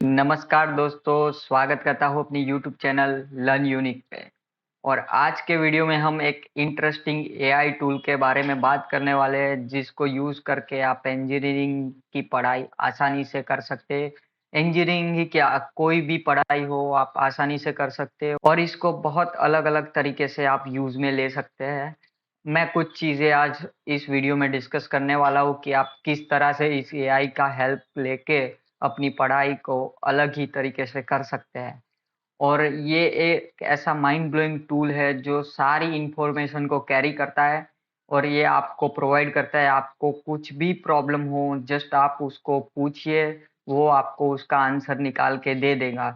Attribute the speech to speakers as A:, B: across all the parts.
A: नमस्कार दोस्तों, स्वागत करता हूँ अपनी यूट्यूब चैनल लर्न यूनिक पे। और आज के वीडियो में हम एक इंटरेस्टिंग एआई टूल के बारे में बात करने वाले हैं, जिसको यूज़ करके आप इंजीनियरिंग की पढ़ाई आसानी से कर सकते हैं। इंजीनियरिंग ही क्या, कोई भी पढ़ाई हो आप आसानी से कर सकते हैं और इसको बहुत अलग-अलग तरीके से आप यूज़ में ले सकते हैं। मैं कुछ चीज़ें आज इस वीडियो में डिस्कस करने वाला हूँ कि आप किस तरह से इस एआई का हेल्प लेके अपनी पढ़ाई को अलग ही तरीके से कर सकते हैं। और ये एक ऐसा माइंड ब्लोइंग टूल है जो सारी इन्फॉर्मेशन को कैरी करता है और ये आपको प्रोवाइड करता है। आपको कुछ भी प्रॉब्लम हो, जस्ट आप उसको पूछिए, वो आपको उसका आंसर निकाल के दे देगा।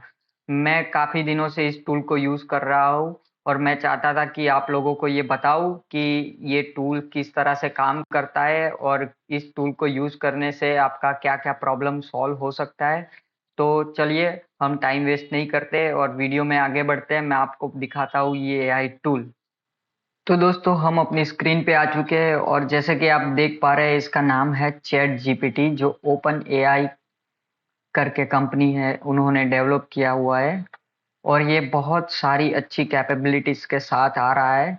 A: मैं काफ़ी दिनों से इस टूल को यूज़ कर रहा हूँ और मैं चाहता था कि आप लोगों को ये बताऊँ कि ये टूल किस तरह से काम करता है और इस टूल को यूज़ करने से आपका क्या-क्या प्रॉब्लम सॉल्व हो सकता है। तो चलिए, हम टाइम वेस्ट नहीं करते और वीडियो में आगे बढ़ते हैं। मैं आपको दिखाता हूँ ये एआई टूल। तो दोस्तों, हम अपनी स्क्रीन पे आ चुके हैं और जैसे कि आप देख पा रहे हैं, इसका नाम है चैट जीपीटी, जो ओपन एआई करके कंपनी है, उन्होंने डेवलप किया हुआ है। और ये बहुत सारी अच्छी कैपेबिलिटीज के साथ आ रहा है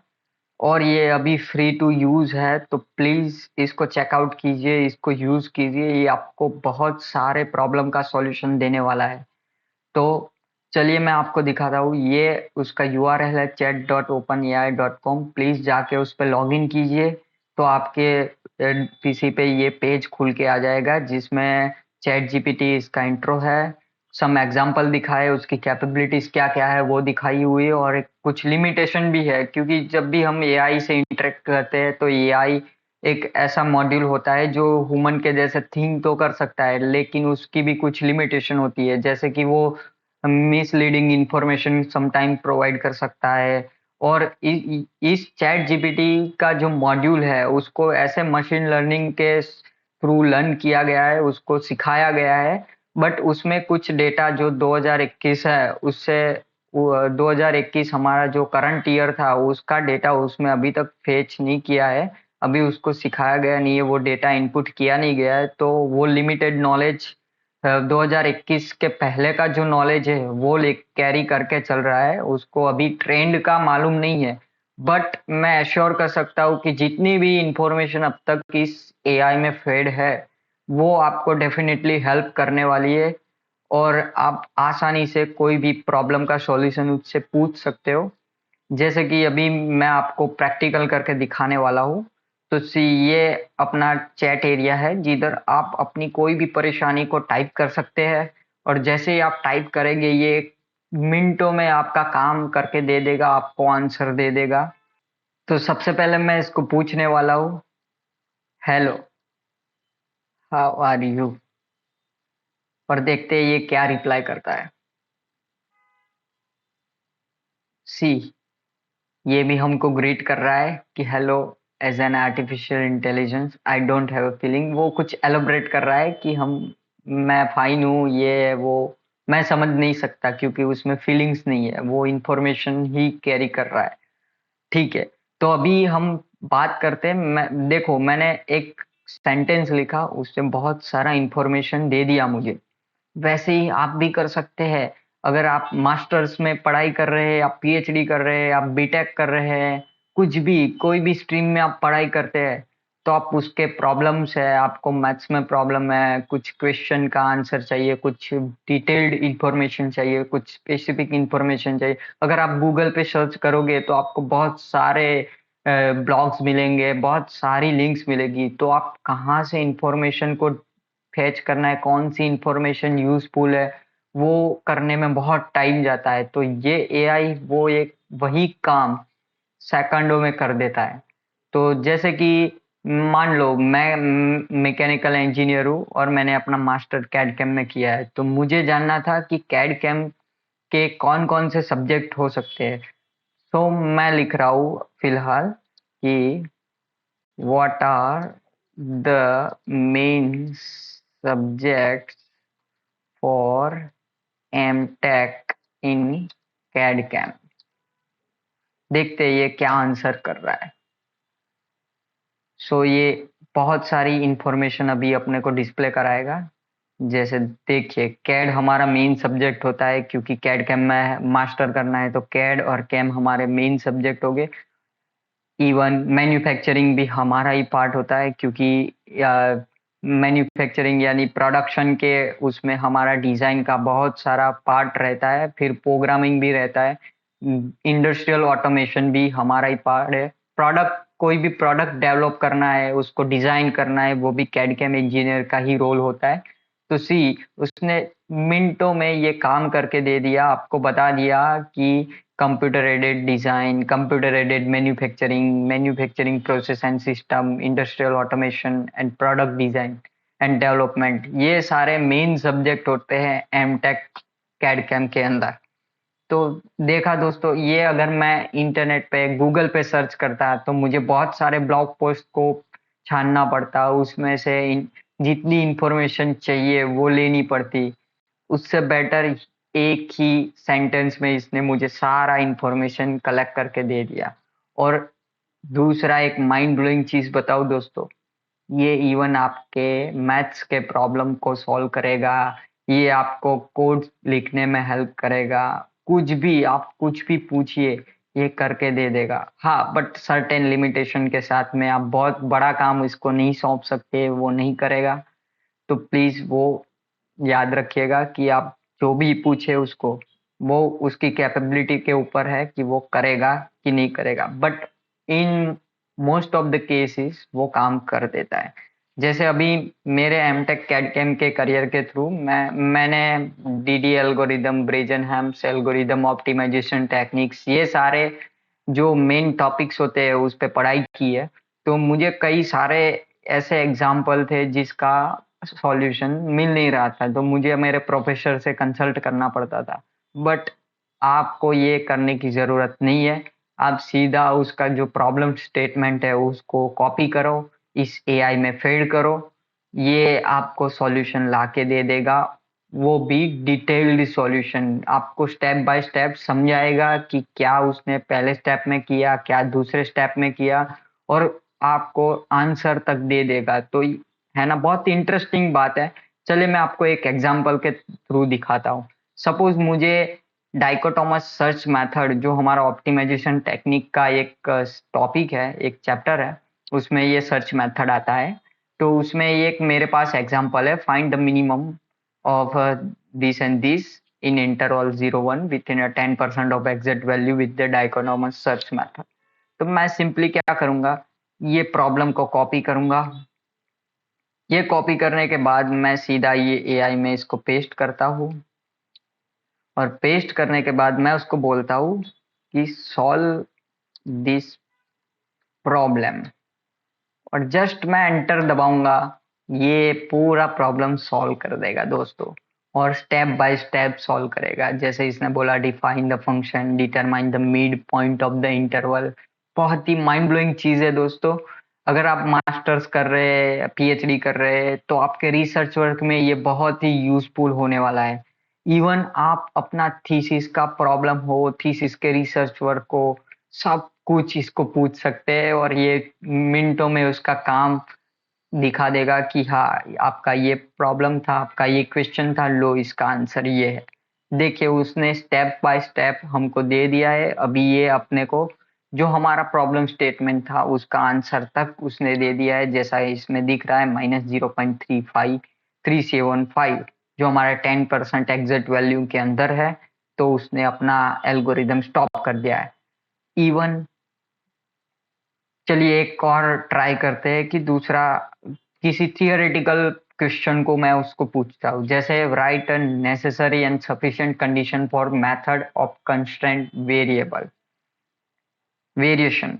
A: और ये अभी फ्री टू यूज़ है, तो प्लीज़ इसको चेकआउट कीजिए, इसको यूज़ कीजिए। ये आपको बहुत सारे प्रॉब्लम का सॉल्यूशन देने वाला है। तो चलिए, मैं आपको दिखाता हूँ। ये उसका यूआरएल है chat.openai.com। प्लीज़ जाके उस पे लॉगिन कीजिए, तो आपके पीसी पे ये पेज खुल के आ जाएगा, जिसमें चैट जीपीटी इसका इंट्रो है, सम एग्जांपल दिखाए, उसकी कैपेबिलिटीज़ क्या-क्या है वो दिखाई हुई है और एक कुछ लिमिटेशन भी है, क्योंकि जब भी हम एआई से इंटरेक्ट करते हैं, तो एआई एक ऐसा मॉड्यूल होता है जो ह्यूमन के जैसे थिंक तो कर सकता है, लेकिन उसकी भी कुछ लिमिटेशन होती है, जैसे कि वो मिसलीडिंग इंफॉर्मेशन समटाइम प्रोवाइड कर सकता है। और इस चैट जीपीटी का जो मॉड्यूल है, उसको ऐसे मशीन लर्निंग के थ्रू लर्न किया गया है, उसको सिखाया गया है। बट उसमें कुछ डेटा जो 2021 है, उससे 2021 हमारा जो करंट ईयर था, उसका डेटा उसमें अभी तक फेच नहीं किया है। अभी उसको सिखाया गया नहीं है, वो डेटा इनपुट किया नहीं गया है, तो वो लिमिटेड नॉलेज 2021 के पहले का जो नॉलेज है वो ले कैरी करके चल रहा है, उसको अभी ट्रेंड का मालूम नहीं है। बट मैं एश्योर कर सकता हूँ कि जितनी भी इंफॉर्मेशन अब तक इस एआई में फेड है, वो आपको डेफिनेटली हेल्प करने वाली है और आप आसानी से कोई भी प्रॉब्लम का सॉल्यूशन उससे पूछ सकते हो। जैसे कि अभी मैं आपको प्रैक्टिकल करके दिखाने वाला हूँ। तो ये अपना चैट एरिया है, जिधर आप अपनी कोई भी परेशानी को टाइप कर सकते हैं और जैसे ही आप टाइप करेंगे, ये मिनटों में आपका काम करके दे देगा, आपको आंसर दे देगा। तो सबसे पहले मैं इसको पूछने वाला हूँ, हेलो, हाउ आर यू? और देखते हैं ये क्या रिप्लाई करता है। सी, ये भी हमको ग्रीट कर रहा है कि hello, as an artificial intelligence I don't have a feeling. वो कुछ एलोबरेट कर रहा है कि हम, मैं फाइन हूँ, ये है वो। मैं समझ नहीं सकता क्योंकि उसमें फीलिंग्स नहीं है, वो इंफॉर्मेशन ही कैरी कर रहा है। ठीक है, तो अभी हम बात करते हैं। देखो, मैंने एक सेंटेंस लिखा, उससे बहुत सारा इंफॉर्मेशन दे दिया मुझे। वैसे ही आप भी कर सकते हैं। अगर आप मास्टर्स में पढ़ाई कर रहे हैं, आप पीएचडी कर रहे हैं, आप बीटेक कर रहे हैं, कुछ भी, कोई भी स्ट्रीम में आप पढ़ाई करते हैं, तो आप उसके प्रॉब्लम्स है, आपको मैथ्स में प्रॉब्लम है, कुछ क्वेश्चन का आंसर चाहिए, कुछ डिटेल्ड इंफॉर्मेशन चाहिए, कुछ स्पेसिफिक इंफॉर्मेशन चाहिए। अगर आप गूगल पे सर्च करोगे तो आपको बहुत सारे ब्लॉग्स मिलेंगे, बहुत सारी लिंक्स मिलेगी, तो आप कहाँ से इंफॉर्मेशन को फेच करना है, कौन-सी इन्फॉर्मेशन यूज़फुल है, वो करने में बहुत टाइम जाता है। तो ये एआई वो एक वही काम सेकंडों में कर देता है। तो जैसे कि मान लो मैं मैकेनिकल इंजीनियर हूँ और मैंने अपना मास्टर कैड कैम में किया है, तो मुझे जानना था कि कैड कैम के कौन-कौन से सब्जेक्ट हो सकते हैं। तो मैं लिख रहा हूँ फिलहाल कि what are the main subjects for MTech in CAD CAM. देखते हैं ये क्या आंसर कर रहा है। सो ये बहुत सारी इंफॉर्मेशन अभी अपने को डिस्प्ले कराएगा। जैसे देखिए, कैड हमारा मेन सब्जेक्ट होता है, क्योंकि कैड कैम में मास्टर करना है, तो कैड और कैम हमारे मेन सब्जेक्ट हो गए। इवन मैन्युफैक्चरिंग भी हमारा ही पार्ट होता है, क्योंकि मैन्युफैक्चरिंग यानी प्रोडक्शन के उसमें हमारा डिजाइन का बहुत सारा पार्ट रहता है, फिर प्रोग्रामिंग भी रहता है। इंडस्ट्रियल ऑटोमेशन भी हमारा ही पार्ट है। प्रोडक्ट, कोई भी प्रोडक्ट डेवलप करना है, उसको डिजाइन करना है, वो भी कैड कैम इंजीनियर का ही रोल होता है। तो सी, उसने मिनटों में ये काम करके दे दिया, आपको बता दिया कि computer aided design, computer aided manufacturing, manufacturing process and system, industrial automation and product design and development, ये सारे मेन सब्जेक्ट होते हैं एम टेक कैड कैम के अंदर। तो देखा दोस्तों, ये अगर मैं इंटरनेट पे गूगल पे सर्च करता तो मुझे बहुत सारे ब्लॉग पोस्ट को छानना पड़ता, उसमें से जितनी इंफॉर्मेशन चाहिए वो लेनी पड़ती। उससे बेटर एक ही सेंटेंस में इसने मुझे सारा इंफॉर्मेशन कलेक्ट करके दे दिया। और दूसरा एक माइंड ब्लोइंग चीज बताओ दोस्तों, ये इवन आपके मैथ्स के प्रॉब्लम को सॉल्व करेगा, ये आपको कोड लिखने में हेल्प करेगा, कुछ भी आप कुछ भी पूछिए, ये करके दे देगा। हाँ, बट सर्टेन लिमिटेशन के साथ में, आप बहुत बड़ा काम इसको नहीं सौंप सकते, वो नहीं करेगा। तो प्लीज वो याद रखिएगा कि आप जो भी पूछे उसको, वो उसकी कैपेबिलिटी के ऊपर है कि वो करेगा कि नहीं करेगा, but in most of the cases वो काम कर देता है। जैसे अभी मेरे एमटेक कैड कैम के करियर के थ्रू मैंने DD algorithm, Bresenham's algorithm, optimization techniques, ये सारे जो मेन टॉपिक्स होते हैं उस पे पढ़ाई की है। तो मुझे कई सारे ऐसे एग्जाम्पल थे जिसका सॉल्यूशन मिल नहीं रहा था, तो मुझे मेरे प्रोफेसर से कंसल्ट करना पड़ता था। बट आपको ये करने की जरूरत नहीं है। आप सीधा उसका जो प्रॉब्लम स्टेटमेंट है उसको कॉपी करो, इस एआई में फीड करो, ये आपको सॉल्यूशन ला के दे देगा। वो भी डिटेल्ड सॉल्यूशन, आपको स्टेप बाय स्टेप समझाएगा कि क्या उसने पहले स्टेप में किया, क्या दूसरे स्टेप में किया, और आपको आंसर तक दे देगा। तो है ना, बहुत इंटरेस्टिंग बात है। चलिए मैं आपको एक एग्जांपल के थ्रू दिखाता हूँ। सपोज मुझे डाइकोटोमस सर्च मेथड, जो हमारा ऑप्टिमाइजेशन टेक्निक का एक टॉपिक है, एक चैप्टर है, उसमें ये सर्च मेथड आता है। तो उसमें एक मेरे पास एग्जांपल है, find the minimum of this and this in interval 0 1 with in 10% of exact value with the dichotomous search method. तो मैं सिंपली क्या करूंगा, ये प्रॉब्लम को कॉपी करूंगा। ये कॉपी करने के बाद मैं सीधा ये एआई में इसको पेस्ट करता हूँ, और पेस्ट करने के बाद मैं उसको बोलता हूँ कि सॉल्व दिस प्रॉब्लम, और जस्ट मैं एंटर दबाऊंगा, ये पूरा प्रॉब्लम सॉल्व कर देगा दोस्तों। और स्टेप बाय स्टेप सॉल्व करेगा। जैसे इसने बोला, define the function, determine the mid point of the interval. बहुत ही माइंड ब्लोइंग चीज है दोस्तों। अगर आप मास्टर्स कर रहे हैं, पीएचडी कर रहे हैं, तो आपके रिसर्च वर्क में ये बहुत ही यूजफुल होने वाला है। इवन आप अपना थीसिस का प्रॉब्लम हो, थीसिस के रिसर्च वर्क को, सब कुछ इसको पूछ सकते हैं, और ये मिनटों में उसका काम दिखा देगा कि हाँ, आपका ये प्रॉब्लम था, आपका ये क्वेश्चन था, लो इसका आंसर ये है। देखिए, उसने स्टेप बाय स्टेप हमको दे दिया है। अभी ये अपने को जो हमारा प्रॉब्लम स्टेटमेंट था उसका आंसर तक उसने दे दिया है, जैसा इसमें दिख रहा है, -0.35375, जो हमारा 10% एग्जैक्ट वैल्यू के अंदर है। तो उसने अपना एल्गोरिदम स्टॉप कर दिया है। इवन चलिए एक और ट्राई करते हैं कि दूसरा, किसी थियोरेटिकल क्वेश्चन को मैं उसको पूछता हूँ, जैसे write a necessary and sufficient condition for method of constraint variable variation.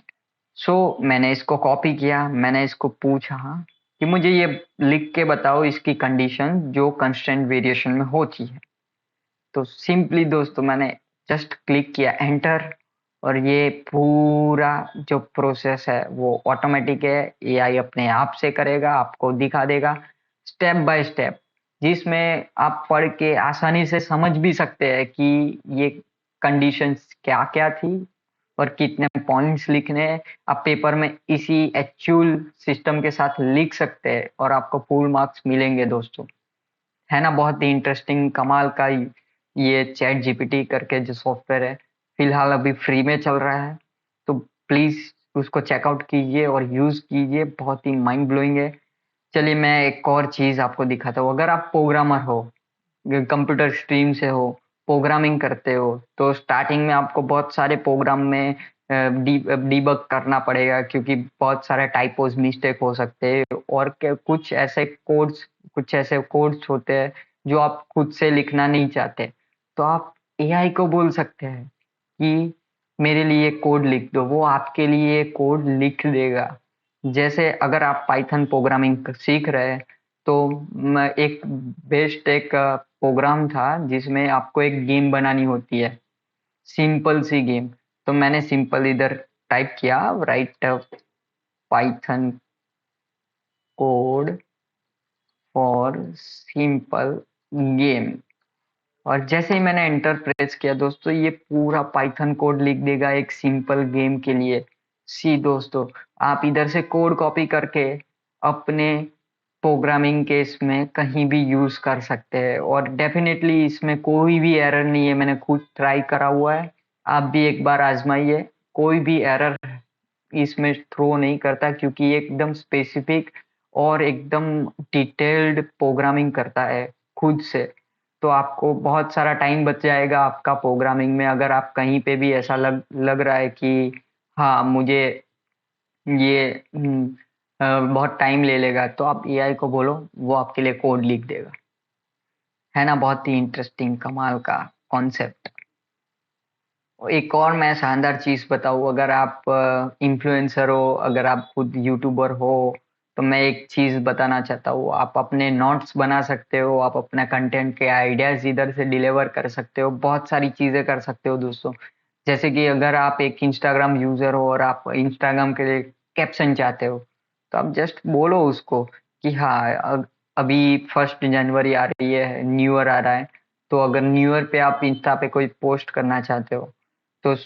A: So मैंने इसको कॉपी किया, मैंने इसको पूछा कि मुझे ये लिख के बताओ इसकी कंडीशन जो कंस्ट्रेंट वेरिएशन में होती है। तो सिंपली दोस्तों मैंने जस्ट क्लिक किया एंटर, और ये पूरा जो प्रोसेस है वो ऑटोमेटिक है, एआई अपने आप से करेगा, आपको दिखा देगा स्टेप बाय स्टेप, जिसमें आप पढ़ के आसानी से समझ भी सकते हैं कि ये कंडीशंस क्या क्या थी और कितने पॉइंट्स लिखने हैं। आप पेपर में इसी एक्चुअल सिस्टम के साथ लिख सकते हैं और आपको फुल मार्क्स मिलेंगे दोस्तों। है ना, बहुत ही इंटरेस्टिंग कमाल का ये चैट जीपीटी करके जो सॉफ्टवेयर है, फिलहाल अभी फ्री में चल रहा है। तो प्लीज उसको चेकआउट कीजिए और यूज कीजिए, बहुत ही माइंड ब्लोइंग है। चलिए मैं एक और चीज आपको दिखाता हूँ। अगर आप प्रोग्रामर हो, कंप्यूटर स्ट्रीम से हो, प्रोग्रामिंग करते हो, तो स्टार्टिंग में आपको बहुत सारे प्रोग्राम में डीबग करना पड़ेगा, क्योंकि बहुत सारे टाइपोज मिस्टेक हो सकते हैं, और कुछ ऐसे कोड्स होते हैं जो आप खुद से लिखना नहीं चाहते। तो आप एआई को बोल सकते हैं कि मेरे लिए कोड लिख दो, वो आपके लिए कोड लिख देगा। जैसे अगर आप पाइथन प्रोग्रामिंग सीख रहे हैं, तो एक बेस्ट एक प्रोग्राम था जिसमें आपको एक गेम बनानी होती है, सिंपल सी गेम। तो मैंने सिंपल इधर टाइप किया, right Python code for simple game, और जैसे ही मैंने एंटर प्रेस किया दोस्तों, ये पूरा पाइथन कोड लिख देगा एक सिंपल गेम के लिए। सी दोस्तों, आप इधर से कोड कॉपी करके अपने प्रोग्रामिंग के इसमें कहीं भी यूज कर सकते हैं, और डेफिनेटली इसमें कोई भी एरर नहीं है। मैंने खुद ट्राई करा हुआ है, आप भी एक बार आजमाइए। कोई भी एरर इसमें थ्रो नहीं करता, क्योंकि ये एकदम स्पेसिफिक और एकदम डिटेल्ड प्रोग्रामिंग करता है खुद से। तो आपको बहुत सारा टाइम बच जाएगा आपका प्रोग्रामिंग में। अगर आप कहीं पे भी ऐसा लग लग रहा है कि हाँ मुझे ये बहुत टाइम ले लेगा, तो आप एआई को बोलो, वो आपके लिए कोड लिख देगा। है ना, बहुत ही इंटरेस्टिंग कमाल का कॉन्सेप्ट। एक और मैं शानदार चीज बताऊँ, अगर आप इन्फ्लुएंसर हो, अगर आप खुद यूट्यूबर हो, तो मैं एक चीज बताना चाहता हूँ। आप अपने नोट्स बना सकते हो, आप अपने कंटेंट के आइडियाज इधर से डिलीवर कर सकते हो, बहुत सारी चीजें कर सकते हो दोस्तों। जैसे कि अगर आप एक इंस्टाग्राम यूजर हो और आप इंस्टाग्राम के लिए कैप्शन चाहते हो, तो आप जस्ट बोलो उसको कि हाँ अभी 1 जनवरी आ रही है, न्यू ईयर आ रहा है, तो अगर न्यू ईयर पे आप इंस्टा पे कोई पोस्ट करना चाहते हो, तो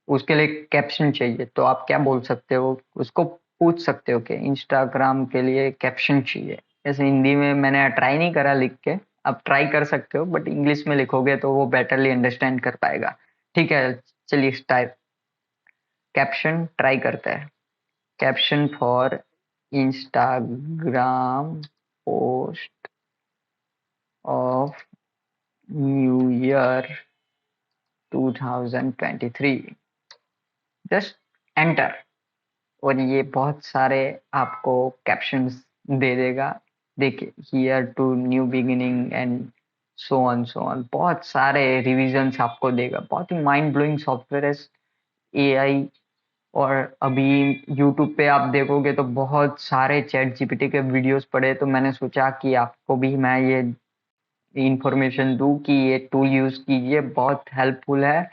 A: उसके लिए कैप्शन चाहिए, तो आप क्या बोल सकते हो, उसको पूछ सकते हो कि इंस्टाग्राम के लिए कैप्शन चाहिए। ऐसे हिंदी में मैंने ट्राई नहीं करा लिख के, आप ट्राई कर सकते हो, बट इंग्लिश में लिखोगे तो वो बेटरली अंडरस्टैंड कर पाएगा। ठीक है, चलिए स्टाइल कैप्शन ट्राई करते हैं। Caption for Instagram post of new year 2023, just enter, और ये बहुत सारे आपको कैप्शंस दे देगा। देखिए, here to new beginning and so on, बहुत सारे रिविजन्स आपको देगा। बहुत ही माइंड ब्लोइंग सॉफ्टवेयर है एआई। और अभी यूट्यूब पे आप देखोगे तो बहुत सारे चैट जीपीटी के वीडियोस पड़े, तो मैंने सोचा कि आपको भी मैं ये इंफॉर्मेशन दूं कि ये टूल यूज कीजिए, बहुत हेल्पफुल है।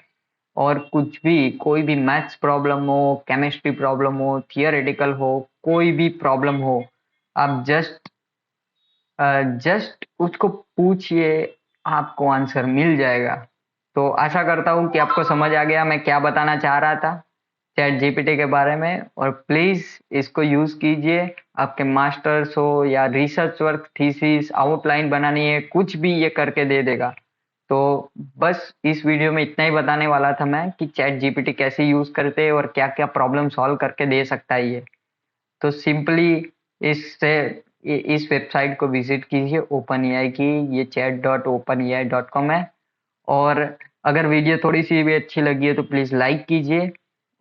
A: और कुछ भी, कोई भी मैथ्स प्रॉब्लम हो, केमिस्ट्री प्रॉब्लम हो, थियोरेटिकल हो, कोई भी प्रॉब्लम हो, आप जस्ट उसको पूछिए, आपको आंसर मिल जाएगा। तो आशा करता हूँ कि आपको समझ आ गया मैं क्या बताना चाह रहा था चैट जीपीटी के बारे में। और प्लीज इसको यूज कीजिए, आपके मास्टर्स हो या रिसर्च वर्क, थीसिस, आउटलाइन बनानी है, कुछ भी ये करके दे देगा। तो बस इस वीडियो में इतना ही बताने वाला था मैं कि चैट जीपीटी कैसे यूज करते हैं और क्या क्या प्रॉब्लम सॉल्व करके दे सकता है ये। तो सिंपली इससे इस वेबसाइट को विजिट कीजिए, ओपन एआई की, ये chat.openeai.com है। और अगर वीडियो थोड़ी सी भी अच्छी लगी है तो प्लीज़ लाइक कीजिए,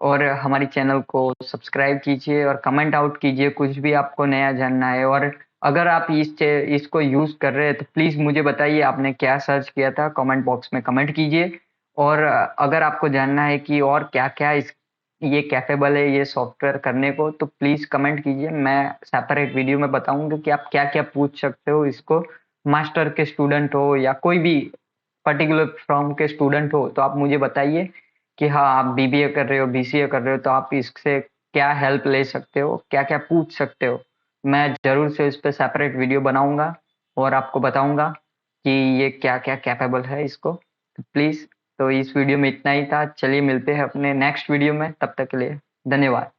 A: और हमारी चैनल को सब्सक्राइब कीजिए, और कमेंट आउट कीजिए कुछ भी आपको नया जानना है। और अगर आप इसको यूज़ कर रहे हैं तो प्लीज़ मुझे बताइए आपने क्या सर्च किया था, कमेंट बॉक्स में कमेंट कीजिए। और अगर आपको जानना है कि और क्या क्या इस ये कैपेबल है ये सॉफ्टवेयर करने को, तो प्लीज़ कमेंट कीजिए, मैं सेपरेट वीडियो में बताऊंगा कि आप क्या क्या पूछ सकते हो इसको। मास्टर के स्टूडेंट हो या कोई भी पर्टिकुलर फॉर्म के स्टूडेंट हो, तो आप मुझे बताइए कि हाँ आप बीबीए कर रहे हो, बीसीए कर रहे हो, तो आप इससे क्या हेल्प ले सकते हो, क्या क्या पूछ सकते हो। मैं जरूर से इस पे सेपरेट वीडियो बनाऊंगा और आपको बताऊंगा कि ये क्या क्या कैपेबल है इसको। तो प्लीज, तो इस वीडियो में इतना ही था। चलिए मिलते हैं अपने नेक्स्ट वीडियो में, तब तक के लिए धन्यवाद।